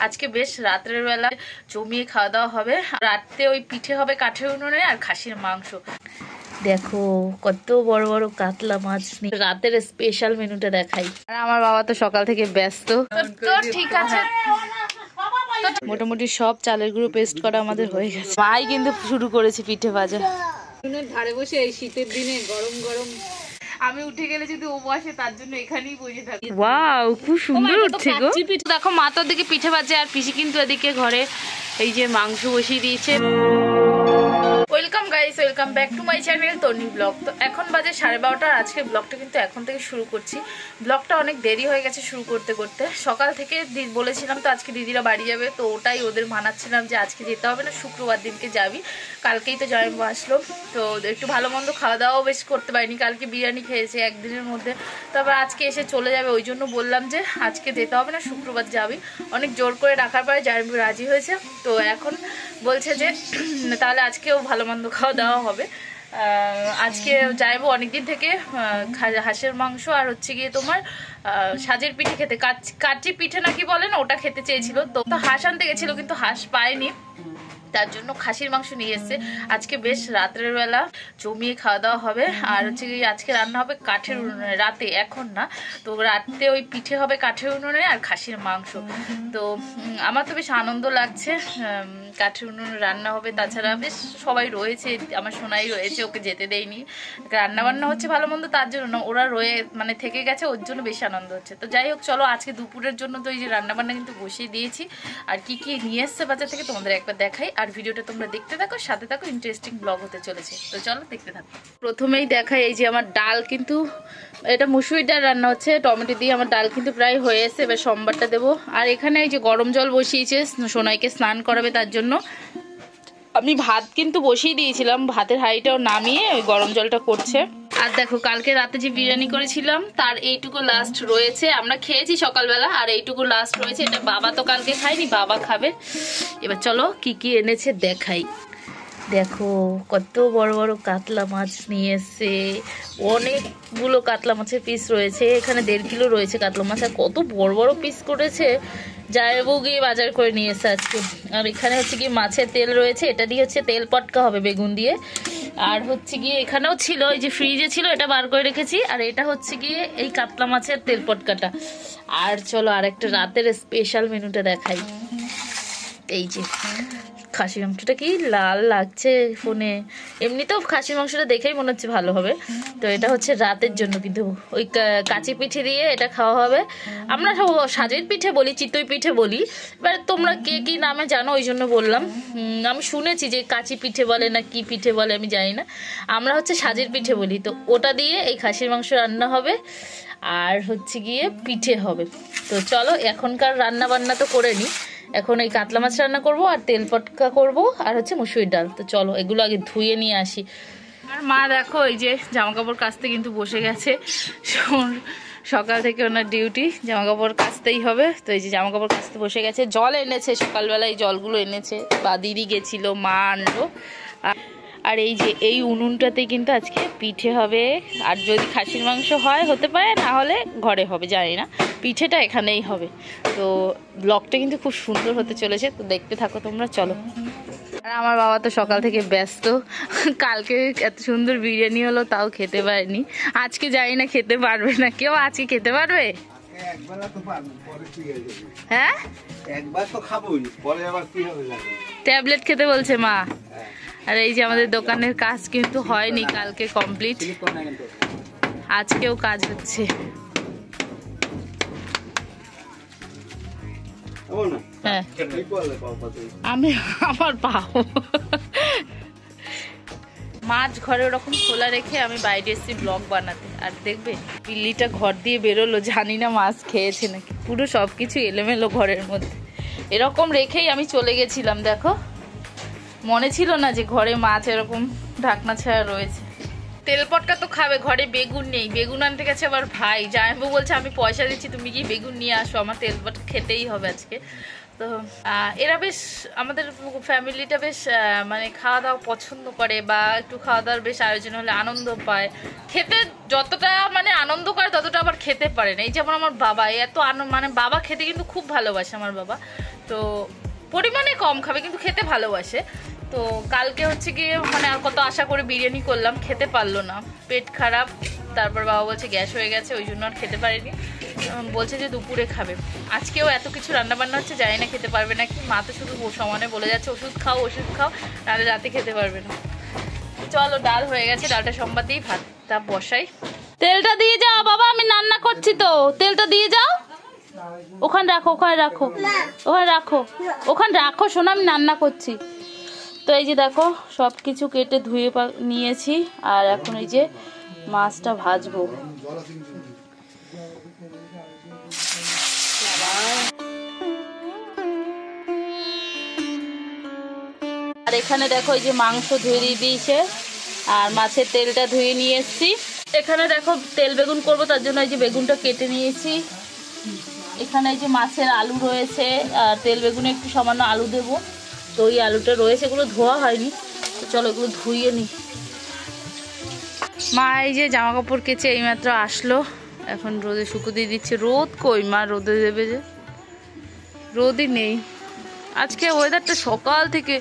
আজকে বেশ রাতের বেলা জমিয়ে খাওয়া দাওয়া হবে। রাতে ওই পিঠে হবে কাঠের উনুনে আর খাসির মাংস। দেখো কত বড় বড় কাতলা মাছ নিয়ে রাতের স্পেশাল মেনুটা দেখাই। আর আমার বাবা তো সকাল থেকে ব্যস্ত। তো ঠিক আছে, মোটামুটি সব চালের গুঁড়ো পেস্ট করা আমাদের হয়ে গেছে। মাই কিন্তু শুরু করেছে পিঠে ভাজা। ধারে বসে এই শীতের দিনে গরম গরম আমি উঠে গেলে যদি ও বসে তার জন্য এখানেই বসে থাকি। ওয়াও খুব সুন্দর উঠছে গো। দেখো মা তো দিকে পিঠে ভাজে আর পিসি কিন্তু এদিকে ঘরে এই যে মাংস বসিয়ে দিয়েছে। Welcome guys, welcome back to my channel Toni blog. তো এখন বাজে 12:30। আজকে ব্লগটা কিন্তু এখন থেকে শুরু করছি। ব্লগটা অনেক দেরি হয়ে গেছে শুরু করতে করতে। সকাল থেকে বলেছিলাম তো আজকে দিদিরা বাড়ি যাবে, তো ওটাই ওদের মানাচ্ছিলাম যে আজকে যেতে হবে না, শুক্রবার দিনকে যাবি। কালকেই তো জয়ম্ব আসলো, তো একটু ভালো মন্দ খাওয়া দাওয়াও বেশ করতে পারিনি। কালকে বিরিয়ানি খেয়েছে একদিনের মধ্যে, তারপর আজকে এসে চলে যাবে। ওই জন্য বললাম যে আজকে যেতে হবে না, শুক্রবার যাবি। অনেক জোর করে রাখার পরে জয়ম্ব রাজি হয়েছে। তো এখন বলছে যে তাহলে আজকেও ভালো মন্দ খাওয়া দাওয়া হবে। আজকে যাইবো অনেকদিন থেকে হাঁসের মাংস আর হচ্ছে গিয়ে তোমার সাজের পিঠে খেতে, কাচ্চি পিঠে নাকি বলেন, ওটা খেতে চেয়েছিল। তো হাঁস আনতে গেছিল কিন্তু হাঁস পায়নি, তার জন্য খাসির মাংস নিয়ে এসছে। আজকে বেশ রাতের বেলা জমিয়ে খাওয়া দাওয়া হবে। আর হচ্ছে কি আজকে রান্না হবে কাঠের উনুনে, রাতে, এখন না। তো রাতে ওই পিঠে হবে কাঠের উনুনে আর খাসির মাংস। তো আমার তো বেশ আনন্দ লাগছে, কাঠের উনুনে রান্না হবে। তাছাড়া বেশ সবাই রয়েছে, আমার সোনাই রয়েছে, ওকে যেতে দেয়নি। রান্না বান্না হচ্ছে ভালো মন্দ তার জন্য না, ওরা মানে থেকে গেছে, ওর জন্য বেশি আনন্দ হচ্ছে। তো যাই হোক চলো, আজকে দুপুরের জন্য তো এই যে রান্না বান্না কিন্তু বসিয়ে দিয়েছি। আর কি কি নিয়ে এসছে বাজার থেকে তোমাদের একবার দেখাই। আর ভিডিওটা তোমরা দেখতে থাকো, সাথে থাকো, ইন্টারেস্টিং ব্লগ হতে চলেছে। তো চলো দেখতে থাকো। প্রথমেই দেখাই এই যে আমার ডাল, কিন্তু এটা মুসুরির ডাল রান্না হচ্ছে টমেটো দিয়ে। আমার ডাল কিন্তু প্রায় হয়ে এসেছে, এবার সোমবারটা দেবো। আর এখানে এই যে গরম জল বসিয়েছে সোনাইকে স্নান করাবে তার জন্য। আমি ভাত কিন্তু বসিয়ে দিয়েছিলাম, ভাতের হাঁড়িটাও নামিয়ে ওই গরম জলটা করছে। আর দেখো কালকে রাতে যে বিরিয়ানি করেছিলাম তার এইটুকু লাস্ট রয়েছে, আমরা খেয়েছি সকালবেলা, আর এইটুকু লাস্ট রয়েছে। এটা বাবা তো কালকে খায়নি, বাবা খাবে। এবার চলো কি কি এনেছে দেখাই। দেখো কত বড় বড় কাতলা মাছ নিয়ে এসছে, অনেকগুলো কাতলা মাছের পিস রয়েছে। এখানে 1.5 কিলো রয়েছে কাতলা মাছ, আর কত বড় বড় পিস করেছে। যাইবো গিয়ে বাজার করে নিয়ে এসছে আজকে। আর এখানে হচ্ছে কি মাছের তেল রয়েছে, এটা দিয়ে হচ্ছে তেল পটকা হবে বেগুন দিয়ে। আর হচ্ছে গিয়ে এখানেও ছিল, এই যে ফ্রিজে ছিল, এটা বার করে রেখেছি। আর এটা হচ্ছে গিয়ে এই কাতলা মাছের তেল পটকাটা। আর চলো আর একটা রাতের স্পেশাল মেনুটা দেখাই। এই যে খাসির মাংসটা কি লাল লাগছে ফোনে, এমনিতেও খাসির মাংসটা দেখেই মনে হচ্ছে ভালো হবে। তো এটা হচ্ছে রাতের জন্য, কিন্তু ওই কাঁচি পিঠে দিয়ে এটা খাওয়া হবে। আমরা সাজের পিঠে বলি, চিতই পিঠে বলি, এবার তোমরা কে কি নামে জানো ওই জন্য বললাম। আমি শুনেছি যে কাঁচি পিঠে বলে না কি পিঠে বলে আমি জানি না, আমরা হচ্ছে সাজের পিঠে বলি। তো ওটা দিয়ে এই খাসির মাংস রান্না হবে, আর হচ্ছে গিয়ে পিঠে হবে। তো চলো এখনকার রান্না বান্না তো করে নি, এখন এই কাতলা মাছ রান্না করব আর তেল পটকা করব, আর হচ্ছে মুসুরির ডাল। তো চলো এগুলো আগে ধুয়ে নিয়ে আসি। আর মা দেখো এই যে জামা কাপড় কাচতে কিন্তু বসে গেছে। সকাল থেকে ওনার ডিউটি, জামা কাপড় কাচতেই হবে। তো এই যে জামা কাপড় কাচতে বসে গেছে। জল এনেছে সকালবেলায়, জলগুলো এনেছে, বা দিদি গেছিল, মা আনলো। আর এই যে এই উনুনটাতে কিন্তু আজকে পিঠে হবে। আর যদি খাসির মাংস হয় হতে পারে, না হলে ঘরে হবে, জানি না। পিঠেটা এখানেই হবে। তো ব্লগটা কিন্তু খুব সুন্দর হতে চলেছে, তো দেখতে থাকো তোমরা, চলো। আর আমার বাবা তো সকাল থেকে ব্যস্ত, কালকে এত সুন্দর বিরিয়ানি হলো তাও খেতে পারেনি। আজকে জানি না খেতে পারবে না কেউ, আজকে খেতে পারবে? হ্যাঁ একবার তো খাবোই, পরে আবার কি হবে, ট্যাবলেট খেতে বলছে মা। আর এই যে আমাদের দোকানের কাজ কিন্তু হয়নি কালকে কমপ্লিট, আজকেও কাজ হচ্ছে। হ্যাঁ আমি আমার পাও মাছ ঘরে ওরকম খোলা রেখে আমি বাইরে এসেছি ব্লগ বানাতে। আর দেখবে পিল্লিটা ঘর দিয়ে বেরোলো, জানি না মাছ খেয়েছে নাকি, পুরো সবকিছু এলোমেলো ঘরের মধ্যে। এরকম রেখেই আমি চলে গেছিলাম, দেখো মনে ছিল না যে ঘরে মাছ এরকম ঢাকনা ছাড়া রয়েছে। তেল পটকা তো খাবে, ঘরে বেগুন নেই, বেগুন আনতে গেছে আবার ভাই। জামাইবাবু বলছে আমি পয়সা দিচ্ছি, তুমি কি বেগুন নিয়ে আসো, আমার তেল পটকা খেতেই হবে আজকে। তো এরা বেশ, আমাদের ফ্যামিলিটা বেশ মানে খাওয়া দাওয়া পছন্দ করে, বা একটু খাওয়া দাওয়ার বেশ আয়োজন হলে আনন্দ পায়। খেতে যতটা মানে আনন্দ করে ততটা আবার খেতে পারে না। এই যেমন আমার বাবা, এত মানে বাবা খেতে কিন্তু খুব ভালোবাসে আমার বাবা। তো তো পরিমাণে কম খাবে কিন্তু খেতে ভালোবাসে। তো কালকে হচ্ছে গিয়ে মানে আর কত আশা করে বিরিয়ানি করলাম, খেতে পারলো না, পেট খারাপ। তারপর বাবা বলছে গ্যাস হয়ে গেছে, ওই জন্য আর খেতে পারেনি। বলছে যে দুপুরে খাবে। আজকেও এত কিছু রান্নাবান্না হচ্ছে, জানি না খেতে পারবে নাকি। মা তো শুধু সমানে বলে যাচ্ছে ওষুধ খাও ওষুধ খাও, নাহলে রাতে খেতে পারবে না। চলো ডাল হয়ে গেছে, ডালটা সোমবার দিয়েই ভাতটা বসাই। তেলটা দিয়ে যাও বাবা, আমি রান্না করছি তো, তেলটা দিয়ে যাও। ওখানে রাখো ওখানে রাখো ওখানে রাখো ওখানে রাখো শোনো, আমি রান্না করছি। তো এই যে দেখো সব কিছু কেটে ধুয়ে নিয়েছি, আর এখন এই যে মাছটা ভাজবো। আর এখানে দেখো এই যে মাংস ধুয়ে দিয়ে দিয়েছে, আর মাছের তেলটা ধুয়ে নিয়ে এসছি। এখানে দেখো তেল বেগুন করবো, তার জন্য এই যে বেগুনটা কেটে নিয়েছি। এখানে এই যে মাছের আলু রয়েছে, আর তেল বেগুনে একটু সামান্য আলু দেবো। তো ওই আলুটা রয়েছে, এগুলো ধোয়া হয়নি, তো চলো এগুলো ধুইয়ে নিই। মা এই যে জামা কাপড় কেচে এইমাত্র আসলো, এখন রোদে শুকোতে দিচ্ছে। রোদ কই মা, রোদে দেবে যে, রোদই নেই। আজকে ওয়েদারটা সকাল থেকে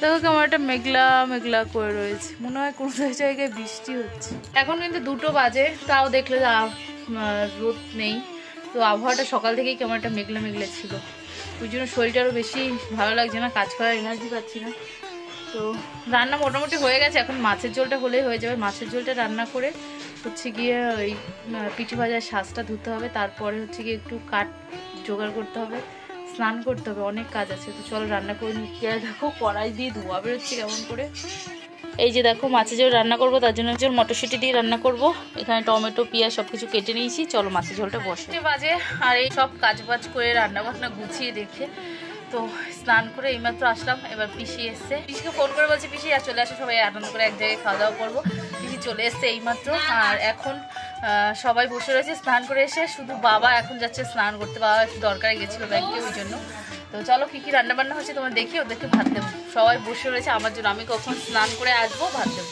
দেখো কেমন একটা মেঘলা মেঘলা করে রয়েছে, মনে হয় কোনো জায়গায় বৃষ্টি হচ্ছে। এখন কিন্তু 2টো বাজে, তাও দেখলে রোদ নেই। তো আবহাওয়াটা সকাল থেকেই কেমন একটা মেঘলা মেঘলা ছিল, ওই জন্য শরীরটারও বেশি ভালো লাগছে না, কাজ করার এনার্জি পাচ্ছি না। তো রান্না মোটামুটি হয়ে গেছে, এখন মাছের ঝোলটা হলেই হয়ে যাবে। মাছের ঝোলটা রান্না করে হচ্ছে গিয়ে ওই পিঠে ভাজার শাঁসটা ধুতে হবে, তারপরে হচ্ছে গিয়ে একটু কাঠ জোগাড় করতে হবে, স্নান করতে হবে, অনেক কাজ আছে। তো চলো রান্না করে নিচ্ছি। আর দেখো কড়াই দিয়ে ধোয়া বেরোচ্ছে কেমন করে। এই যে দেখো মাছের ঝোল রান্না করবো, তার জন্য হচ্ছে মটরশুঁটি দিয়ে রান্না করব। এখানে টমেটো পেঁয়াজ সব কিছু কেটে নিয়েছি, চলো মাছের ঝোলটা বসে বাজে। আর এই সব কাজ বাজ করে রান্না বান্না গুছিয়ে দেখে তো স্নান করে এইমাত্র আসলাম। এবার পিসি এসছে, পিসিকে ফোন করে বলছে পিসি আর চলে আসে, সবাই আনন্দ করে এক জায়গায় খাওয়া দাওয়া করবো। পিসি চলে এসছে এইমাত্র, আর এখন সবাই বসে রয়েছে স্নান করে এসে। শুধু বাবা এখন যাচ্ছে স্নান করতে, বাবা একটু দরকারে গেছিলো ব্যাংকে, ওই জন্য। তো চলো কী কী রান্নাবান্না হচ্ছে তোমার দেখি, ওদেরকে ভাত দেবো। সবাই বসে রয়েছে আমার জন্য, আমি কখন স্নান করে আসবো ভাত দেবো।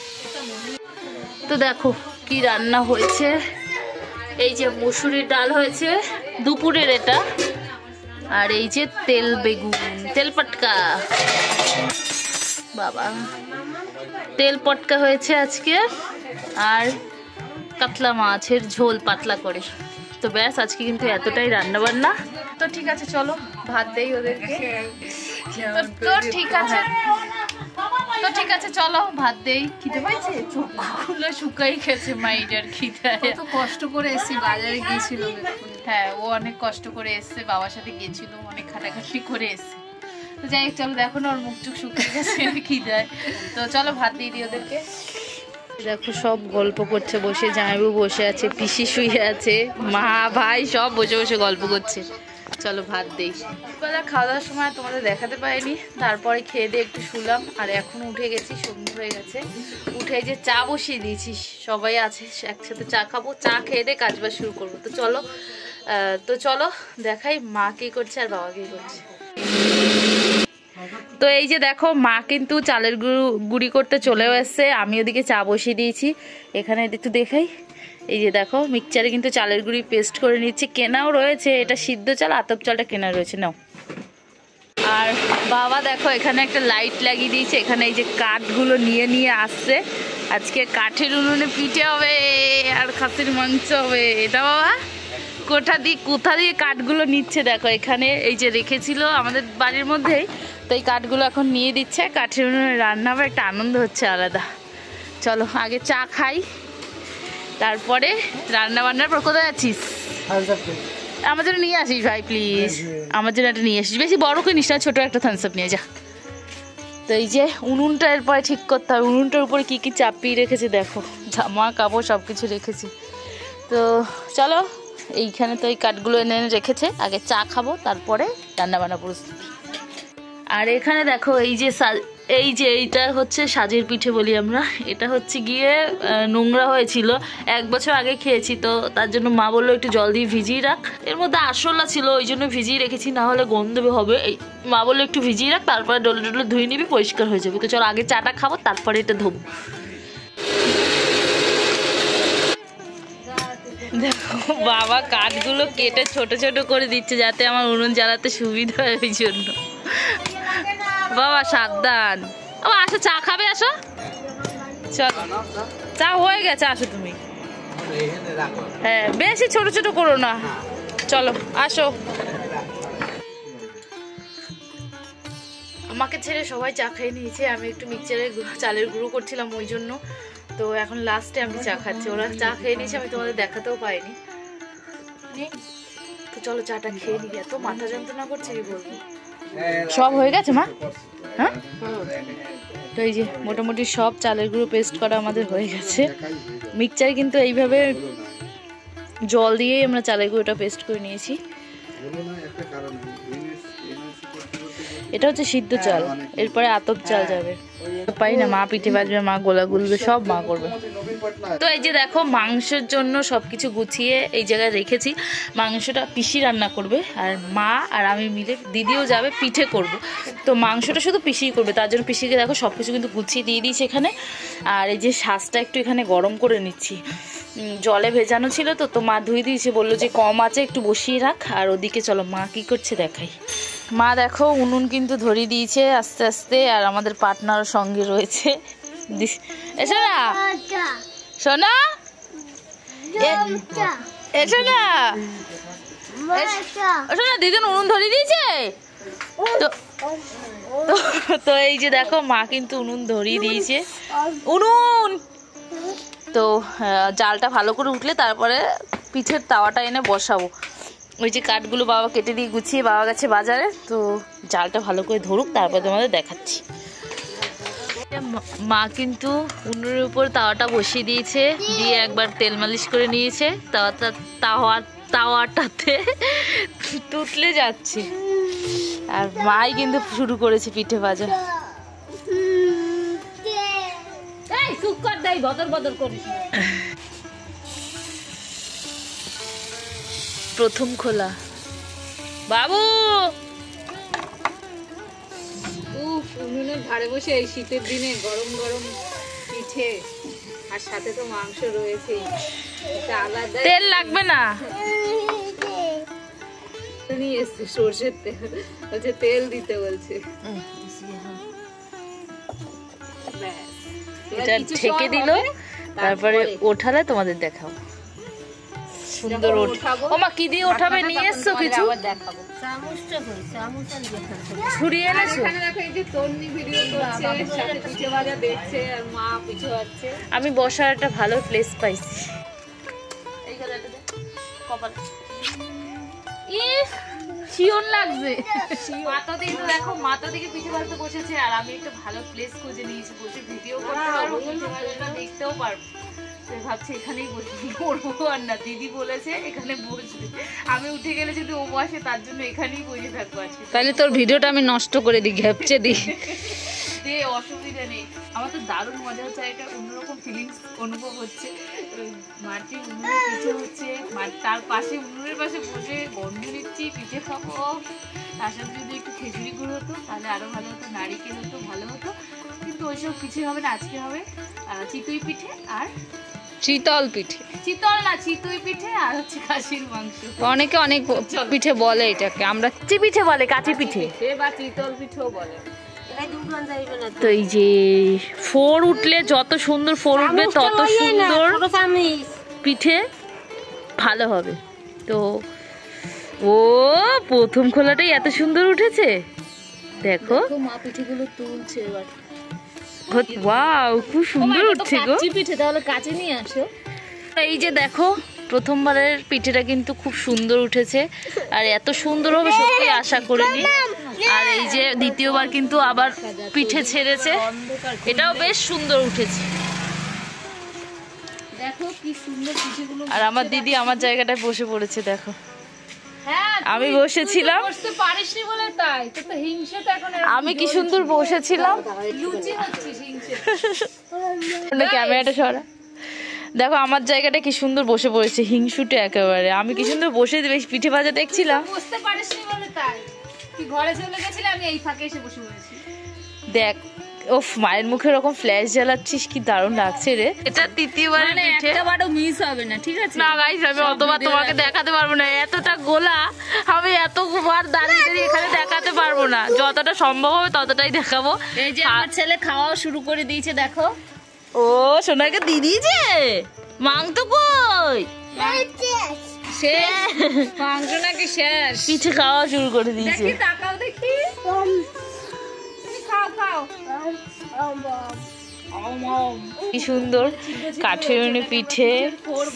তো দেখো কি রান্না হয়েছে, এই যে মসুরির ডাল হয়েছে দুপুরের এটা, আর এই যে তেল বেগুন, তেল পটকা, বাবা তেল পটকা হয়েছে আজকে, আর কাতলা মাছের ঝোল পাতলা করে। তো ব্যাস আজকে কিন্তু এতটাই রান্না বান্না। তো ঠিক আছে চলো ভাত দেই ওদেরকে। তো ঠিক আছে, তো ঠিক আছে চলো ভাত দেই। খিদে পাইছে, চোখগুলো শুকাই খেয়েছে মাইটার খিদায়। কত কষ্ট করে এসেছি, বাজারে গিয়েছিল। হ্যাঁ ও অনেক কষ্ট করে এসছে, বাবার সাথে গেছিল, অনেক খাটাখাটি করে এসছে। তো যাই হোক চলো, দেখো না ওর মুখ চুখ শুকিয়ে গেছে খিদায়। তো চলো ভাত দিয়ে দিই ওদেরকে। দেখো সব গল্প করছে বসে, জামাইবাবু বসে আছে, পিসি শুয়ে আছে, মা ভাই সব বসে বসে গল্প করছে। চলো ভাত দেই। বেলা খাওয়া দাওয়ার সময় তোমাদের দেখাতে পারিনি, তারপরে খেয়ে দিয়ে একটু শুলাম। আর এখন উঠে গেছি, সন্ধ্যে হয়ে গেছে। উঠে যে চা বসিয়ে দিয়েছি, সবাই আছে একসাথে চা খাবো, চা খেয়ে দিয়ে কাজবাজ শুরু করবো। তো চলো দেখাই মা কি করছে আর বাবা কি করছে। তো এই যে দেখো মা কিন্তু চালের গুঁড়ি করতে চলেও এসছে, আমি ওদিকে চা বসিয়ে দিয়েছি। এখানে একটু দেখাই, এই যে দেখো মিক্সচারে কিন্তু চালের গুঁড়ি পেস্ট করে নিচ্ছি, কেনাও রয়েছে, এটা সিদ্ধ চাল, আতপ চালটা কেনা রয়েছে নাও। আর বাবা দেখো এখানে একটা লাইট লাগিয়ে দিয়েছে, এখানে এই যে কাঠগুলো নিয়ে নিয়ে আসছে। আজকে কাঠের উনুনে পিঠে হবে আর খাসির মাংস হবে। এটা বাবা কোথা দিয়ে কাঠগুলো নিচ্ছে দেখো, এখানে এই যে রেখেছিল আমাদের বাড়ির মধ্যেই, তো এই কাঠগুলো এখন নিয়ে দিচ্ছে। কাঠের উনুনে রান্না হবে, একটা আনন্দ হচ্ছে আলাদা। চলো আগে চা খাই, তারপরে রান্না বান্নার পর। কোথায় যাচ্ছিস? আমার জন্য নিয়ে আসিস ভাই প্লিজ, আমার জন্য একটা নিয়ে আসিস, বেশি বড় কিনিস না, ছোটো একটা থামস আপ নিয়ে যা। তো এই যে উনুনটা এরপরে ঠিক করতে হবে, উনুনটার উপরে কী কী চাপিয়ে রেখেছে দেখো, জামা কাপড় সব কিছু রেখেছি। তো চলো এইখানে তো এই কাঠগুলো এনে রেখেছে, আগে চা খাবো তারপরে রান্নাবান্না প্রস্তুতি। আর এখানে দেখো এই যে এইটা হচ্ছে সাজের পিঠে বলি আমরা, এটা হচ্ছে গিয়ে নোংরা হয়েছিল, 1 বছর আগে খেয়েছি, তো তার জন্য মা বললো একটু জল দিয়ে ভিজিয়ে রাখ। এর মধ্যে আরশোলা ছিল, ওই জন্য ভিজিয়ে রেখেছি, না হলে গন্ধ হবে। এই মা বললো একটু ভিজিয়ে রাখ, তারপরে ডলে ডলে ধুয়ে নিবি, পরিষ্কার হয়ে যাবে। তো চলো আগে চাটা খাবো তারপরে এটা ধোবো। দেখো বাবা কাঠগুলো কেটে ছোট ছোট করে দিচ্ছে যাতে আমার উনুন জ্বালাতে সুবিধা হয় ওই জন্য। বাবা সাবধান। ও আসো চা খাবে, আসো চলো চা হয়ে গেছে, আসো তুমি। হ্যাঁ বেশি ছোট ছোট করো না, চলো আসো। আমাকে ছেড়ে সবাই চা খেয়ে নিয়েছে, আমি একটু মিক্সচারের চালের গুঁড়ো করছিলাম ওই জন্য। তো এখন লাস্টে আমি চা খাচ্ছি, ওরা চা খেয়ে নিয়েছে, আমি তোমাদের দেখাতেও পাইনি। তো চলো চাটা খেয়ে নিই, এত মাথা যন্ত্রণা করছে কি বলবো। সব হয়ে গেছে মা? হ্যাঁ তো এই যে মোটামুটি সব চালের গুঁড়ো পেস্ট করা আমাদের হয়ে গেছে। মিক্সচারে কিন্তু এইভাবে জল দিয়েই আমরা চালের গুঁড়োটা পেস্ট করে নিয়েছি। এটা হচ্ছে সিদ্ধ চাল, এরপরে আতপ চাল যাবে। পাই না, মা পিঠে বাজবে, মা গোলা গুলবে, সব মা করবে। তো এই যে দেখো মাংসের জন্য সবকিছু গুছিয়ে এই জায়গায় রেখেছি। মাংসটা পিসি রান্না করবে, আর মা আর আমি মিলে, দিদিও যাবে, পিঠে করব। তো মাংসটা শুধু পিসিই করবে, তার জন্য পিসিকে দেখো সবকিছু কিন্তু গুছিয়ে দিয়ে দিয়েছি এখানে। আর এই যে শাঁসটা একটু এখানে গরম করে নিচ্ছি, জলে ভেজানো ছিল তো, তো মা ধুয়ে দিয়েছে, বললো যে কম আছে একটু বসিয়ে রাখ। আর ওদিকে চলো মা কি করছে দেখাই। মা দেখো উনুন কিন্তু ধরিয়ে দিয়েছে আস্তে আস্তে, আর আমাদের পার্টনার সঙ্গে রয়েছে। এসো না সোনা, এসো না, এসো না, দিদিন উনুন ধরিয়ে দিয়েছে। তো এই যে দেখো মা কিন্তু উনুন ধরিয়ে দিয়েছে, উনুন। তো জালটা ভালো করে উঠলে তারপরে পিঠের তাওয়াটা এনে বসাবো। ওই যে কাঠগুলো বাবা কেটে দিয়ে গুছিয়ে বাবা গেছে বাজারে, তো জালটা ভালো করে ধরুক তারপর তোমাদের দেখাচ্ছি। মা কিন্তু উনুনের উপর তাওয়াটা বসিয়ে দিয়েছে, দিয়ে একবার তেল মালিশ করে নিয়েছে। তাওয়াটাতে তুতলে যাচ্ছে, আর মাই কিন্তু শুরু করেছে পিঠে ভাজা। প্রথম খোলা বাবু উনুনের ধারে বসে এই শীতের দিনে গরম গরম পিঠে, আর সাথে তো মাংস রয়েছে, এটা আলাদা। তেল লাগবে না, নিয়ে এসছে সর্ষের তেল, বলছে তেল দিতে বলছে। এটা ঢেকে দিল, তারপরে ওঠালে তোমাদের দেখাও। সুন্দর ও মা কি দিয়ে ওঠাবে, নিয়ে এসছো কিছু? ছুরিয়ে এনেছো? আমি বসার একটা ভালো প্লেস পাইছি। শিওন লাগছে। মাথা দিকে দেখো, মাথা দিকে পিঠে ভাজতে বসেছে, আর আমি একটা ভালো প্লেস খুঁজে নিয়েছি, বসে ভিডিও করতে পারবো, দেখতেও পারবো। ভাবছি এখানেই বসে করবো, আর না দিদি বলেছে এখানে বসবে, আমি উঠে গেলে যদি ও বসে তার জন্য এখানেই বসে থাকবো আজকে। তাহলে তোর ভিডিওটা আমি নষ্ট করে দিই, ঘেপচে দিই। অসুবিধা নেই, আমার তো দারুণ মজা হচ্ছে, একটা অন্যরকম ফিলিংস অনুভব হচ্ছে। মাটির উনুনে পিঠে হচ্ছে, তার পাশে উনুনের পাশে বসে গন্ধ নিচ্ছি, পিঠে খাবো। তার সাথে যদি একটু খেজুরি গুঁড়ো হতো তাহলে আরো ভালো হতো, নারিকেল হতো ভালো হতো, কিন্তু ওইসব কিছুই হবে না। আজকে হবে চিতই পিঠে আর চিতল পিঠে, চিতল না চিতই পিঠে, আর হচ্ছে খাসির মাংস। অনেকে অনেক পিঠে বলে, এটাকে আমরা কাঁচি পিঠে বলে, কাঁচি পিঠে বা চিতল পিঠেও বলে। তো এই যে ফোর উঠলে যত সুন্দর ফোর উঠবে তত সুন্দর পিঠে ভালো হবে। তো ও প্রথম খোলাটাই এত সুন্দর উঠেছে, দেখো মা পিঠেগুলো তুলছে এবার। ওয়াও খুব সুন্দর উঠছে গো পিঠে, তাহলে কাছে নিয়ে আসো। এই যে দেখো প্রথমবারের পিঠেটা কিন্তু খুব সুন্দর উঠেছে, আর এত সুন্দর হবে সত্যি আশা করিনি। আর এই যে দ্বিতীয়বার কিন্তু আবার পিঠে ছেড়েছে, এটাও বেশ সুন্দর উঠেছে। দেখো কি সুন্দর পিঠেগুলো। আর আমার দিদি আমার জায়গাটায় বসে পড়েছে, দেখো আমি বসেছিলাম, আমি কি সুন্দর বসেছিলাম। ক্যামেরাটা সরা, দেখো আমার জায়গাটা কি সুন্দর বসে পড়েছে, হিংসুটে একেবারে। আমি কি সুন্দর বসে পিঠে ভাজা দেখছিলাম, বুঝতে পারিসনি বলে তাই তুই ঘরে চলে গেছিলি, আমি এই ফাঁকে এসে বসে পড়েছি। দেখ ওফ, মায়ের মুখে এরকম ফ্ল্যাশ জ্বালাচ্ছিস, কি দারুণ লাগছে রে। এটা তৃতীয়বার পিঠে, একবারও মিস হবে না, ঠিক আছে? না গাইস, আমি অতবার তোমাকে দেখাতে পারবো না, এতটা গোলা আমি এতবার দাঁড়িয়ে দাঁড়িয়ে এখানে দেখাতে পারবো না। যতটা সম্ভব হবে ততটাই দেখাবো। এই যে আমার ছেলে খাওয়াও শুরু করে দিয়েছে, দেখো। ও সোনাকে দিয়ে দিয়েছে। মাংস কই? মাংস নাকি শেষ? পিঠে খাওয়া শুরু করে দিয়েছে। দেখি, তাকাও দেখি। তুমি খাও খাও। কি সুন্দর কাঠের পিঠে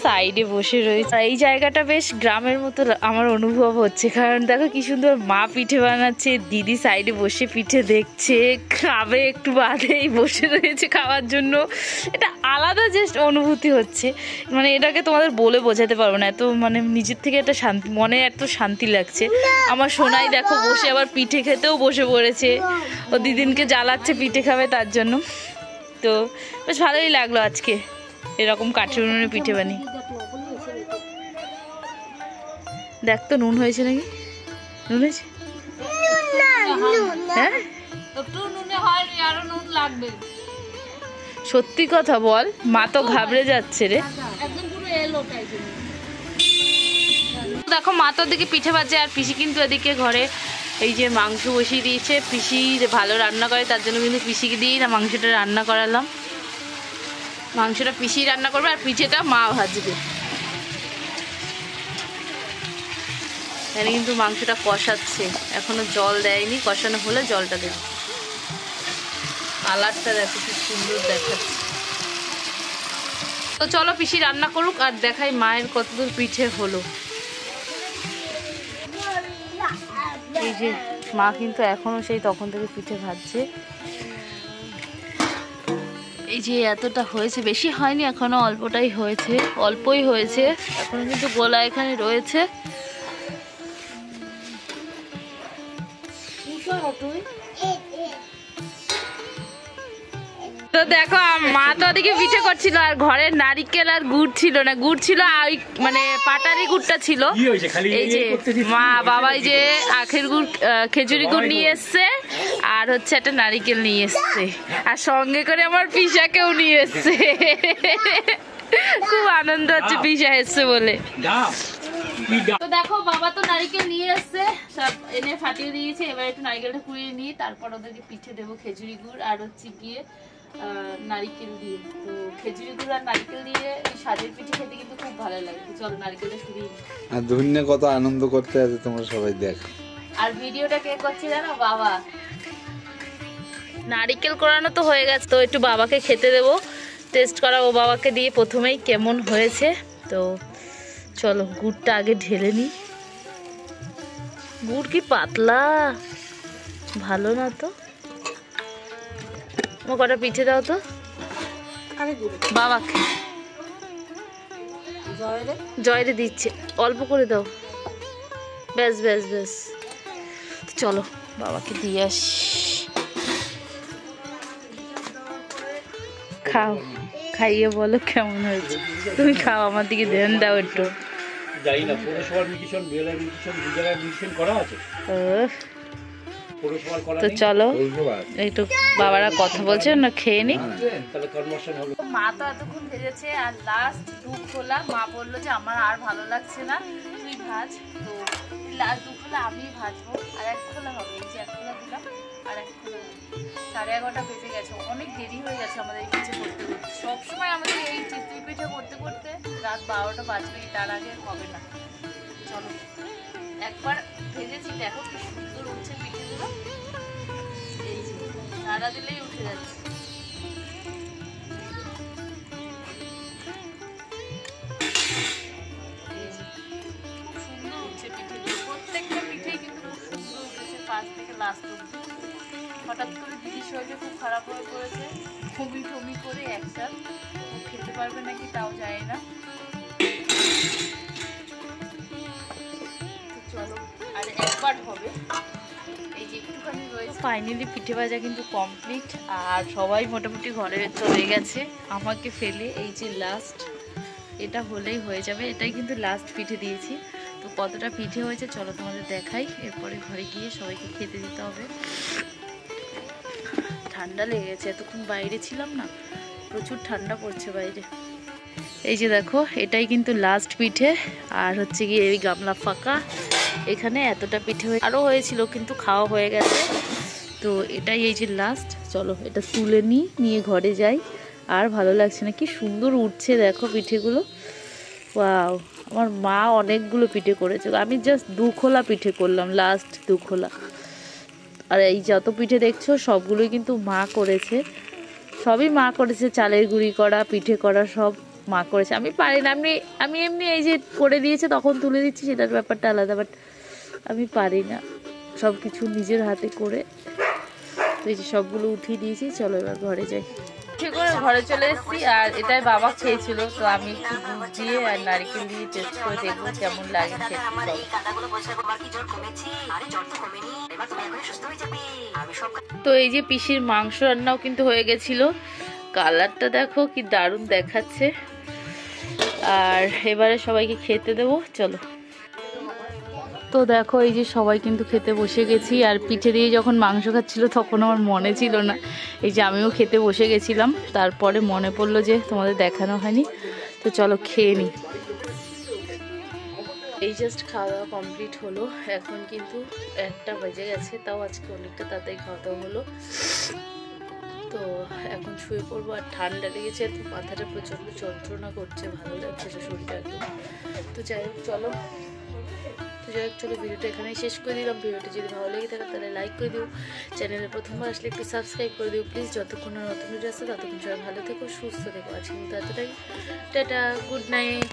সাইডে বসে রয়েছে। এই জায়গাটা বেশ গ্রামের মতো আমার অনুভব হচ্ছে, কারণ দেখো কি সুন্দর মা পিঠে বানাচ্ছে, দিদি সাইডে বসে পিঠে দেখছে, খাবে একটু বাদেই বসে রয়েছে খাওয়ার জন্য। এটা আলাদা জাস্ট অনুভূতি হচ্ছে, মানে এটাকে তোমাদের বলে বোঝাতে পারবো না। এত মানে নিজের থেকে একটা শান্তি, মনে এত শান্তি লাগছে। আমার সোনাই দেখো বসে আবার পিঠে খেতেও বসে পড়েছে, ও দিদিনকে জ্বালাচ্ছে পিঠে খাবে তার জন্য। তো বেশ ভালোই লাগলো আজকে এরকম কাঠের উনুনে পিঠে বানিয়ে। দেখ তো নুন হয়েছে নাকি? নুন হয়েছে? হ্যাঁ, সত্যি কথা বল, মা তো ঘাবড়ে যাচ্ছে রে। দেখো মা তো ওদিকে পিঠে ভাজে, আর পিসি কিন্তু এদিকে ঘরে এই যে মাংস বসিয়ে দিয়েছে। পিসি ভালো রান্না করে, তার জন্য কিন্তু পিসিকে দিয়েই না মাংসটা রান্না করালাম। মাংসটা পিসি রান্না করবে আর পিঠেটা মা ভাজবে। এখানে কিন্তু মাংসটা কষাচ্ছে, এখনো জল দেয়নি, কষানো হলে জলটা দেবে। কালারটা দেখো কি সুন্দর দেখাচ্ছে। তো চলো পিসি রান্না করুক আর দেখাই মায়ের কতদূর পিঠে হলো। এই যে মা কিন্তু এখনো সেই তখন থেকে পিঠে ভাজছে। এই যে এতটা হয়েছে, বেশি হয়নি এখনো, অল্পটাই হয়েছে, অল্পই হয়েছে এখনো, কিন্তু গোলা এখানে রয়েছে। তো দেখো মা তো ওদিকে পিঠে করছিল, আর ঘরে নারিকেল আর গুড় ছিল না, গুড় ছিল মানে পাটারি গুড়টা ছিল। এই যে মা বাবা এই যে আখের গুড়, খেজুরি গুড় নিয়ে এসছে, আর হচ্ছে একটা নারিকেল নিয়ে এসছে, আর সঙ্গে করে আমার পিসাকেও নিয়ে এসছে। খুব আনন্দ হচ্ছে পিসা এসছে বলে। তো দেখো বাবা তো নারিকেল নিয়ে এসছে, সব এনে ফাটিয়ে দিয়েছে। এবার একটু নারিকেলটা কুড়িয়ে নিয়ে তারপর ওদেরকে পিঠে দেবো খেজুরি গুড় আর হচ্ছে গিয়ে নারিকেল দিয়ে। তো খেজুরি গুড় আর নারিকেল দিয়ে এই সাজের পিঠে খেতে কিন্তু খুব ভালো লাগে। চলো নারিকেলটা কুড়িয়ে নিই। আর ধন্য কত আনন্দ করতে আছে তোমরা সবাই দেখো। আর ভিডিওটা কে করছে জানো? বাবা। নারিকেল কোরানো তো হয়ে গেছে, তো একটু বাবাকে খেতে দেবো, টেস্ট করাবো বাবাকে দিয়ে প্রথমেই কেমন হয়েছে। তো চলো গুড়টা আগে ঢেলে নিই। গুড় কি পাতলা, ভালো না তো। কটা পিঠে দাও তো বাবাকে। জয়রে দিচ্ছে, অল্প করে দাও, ব্যাস ব্যাস ব্যাস। চলো বাবাকে দিয়ে আসি। খাও, খাইয়ে বলো কেমন হয়েছে। তুমি খাও, আমার দিকে ধ্যান দাও একটু। তো চলো একটু বাবারা কথা বলছে না, খেয়ে নি। মা তো এতক্ষণ ভেজেছে, আর লাস্ট দু খোলা মা বললো যে আমার আর ভালো লাগছে না, তুই ভাজ। তো লাস্ট দু খোলা আমি ভাজবো, আর এক খোলা হবে। এই যে এক খোলা দিলাম, আর এক খোলা হবে। 11:30 বেজে গেছে, অনেক দেরি হয়ে গেছে আমাদের এই পিঠে করতে করতে। সবসময় আমাদের এই চিতই পিঠে করতে করতে রাত 12টা বাজবে, তার আগে হবে না। চলো একবার ভেজেছি, দেখো কি সুন্দর উঠছে পিঠেগুলো। এই যে নাড়া দিলেই উঠে যাচ্ছে। খুব সুন্দর উঠছে পিঠেগুলো, প্রত্যেকটা পিঠেই কিন্তু খুব সুন্দর উঠেছে, ফার্স্ট থেকে লাস্ট অব্দি। হঠাৎ করে দিদির শরীরে খুব খারাপ হয়ে পড়েছে, বমি টমি করে একটা, খেতে পারবে নাকি তাও যায় না। চলো আর একবার হবে। এই যে একটুখানি রয়েছে। ফাইনালি পিঠে ভাজা কিন্তু কমপ্লিট, আর সবাই মোটামুটি ঘরে চলে গেছে আমাকে ফেলে। এই যে লাস্ট, এটা হলেই হয়ে যাবে। এটাই কিন্তু লাস্ট পিঠে দিয়েছি। তো কতটা পিঠে হয়েছে চলো তোমাদের দেখাই, এরপরে ঘরে গিয়ে সবাইকে খেতে দিতে হবে। ঠান্ডা লেগে গেছে, এতক্ষণ বাইরে ছিলাম না, প্রচুর ঠান্ডা পড়ছে বাইরে। এই যে দেখো, এটাই কিন্তু লাস্ট পিঠে, আর হচ্ছে গিয়ে এই গামলা ফাঁকা। এখানে এতটা পিঠে আরও হয়েছিল কিন্তু খাওয়া হয়ে গেছে, তো এটাই এই যে লাস্ট। চলো এটা তুলে নিয়ে ঘরে যাই। আর ভালো লাগছে না, কি সুন্দর উঠছে দেখো পিঠেগুলো। ওয়াও, আমার মা অনেকগুলো পিঠে করেছে, আমি জাস্ট 2 খোলা পিঠে করলাম, লাস্ট 2 খোলা। আর এই যত পিঠে দেখছো সবগুলোই কিন্তু মা করেছে, সবই মা করেছে, চালের গুঁড়ি করা, পিঠে করা সব মা করেছে। আমি পারি না, আমি এমনি এই যে করে দিয়েছে তখন তুলে দিচ্ছি, সেটার ব্যাপারটা আলাদা, বাট আমি পারি না সব কিছু নিজের হাতে করে। তো এই যে সবগুলো উঠিয়ে দিয়েছি, চলো এবার ঘরে যাই। করে ঘরে চলে এসেছি, আর এটাই বাবা খেয়েছিল, তো আমি একটু দুধ দিয়ে আর নারকেল দিয়ে টেস্ট করে দেখবো কেমন লাগে খেতে। তো এই যে পিসির মাংস রান্নাও কিন্তু হয়ে গেছিল, কালারটা দেখো কি দারুণ দেখাচ্ছে। আর এবারে সবাইকে খেতে দেবো, চলো। তো দেখো এই যে সবাই কিন্তু খেতে বসে গেছি, আর পিঠে দিয়ে যখন মাংস খাচ্ছিল তখন আমার মনে ছিল না, এই যে আমিও খেতে বসে গেছিলাম, তারপরে মনে পড়লো যে তোমাদের দেখানো হয়নি, তো চলো খেয়ে নিই। এই জাস্ট খাওয়া দাওয়া কমপ্লিট হলো, এখন কিন্তু 1টা বেজে গেছে, তাও আজকে অনেকটা তাড়াতাড়ি খাওয়া দাওয়া হলো। তো এখন শুয়ে পড়বো, আর ঠান্ডা লেগেছে, তো মাথাটা প্রচণ্ড যন্ত্রণা করছে, ভালো লাগছে শরীরটা একদম। তো যাই হোক চলো, ভিডিওটা এখানেই শেষ করে দিলাম। ভিডিওটা যদি ভালো লেগে থাকে তাহলে লাইক করে দিও, চ্যানেলে প্রথমবার আসলে একটু সাবস্ক্রাইব করে দিও প্লিজ। যতক্ষণ না নতুন ভিডিও আসছে ততক্ষণ সবাই ভালো থেকো, সুস্থ থেকো। আজকে কিন্তু এতটাই, টাটা, গুড নাইট।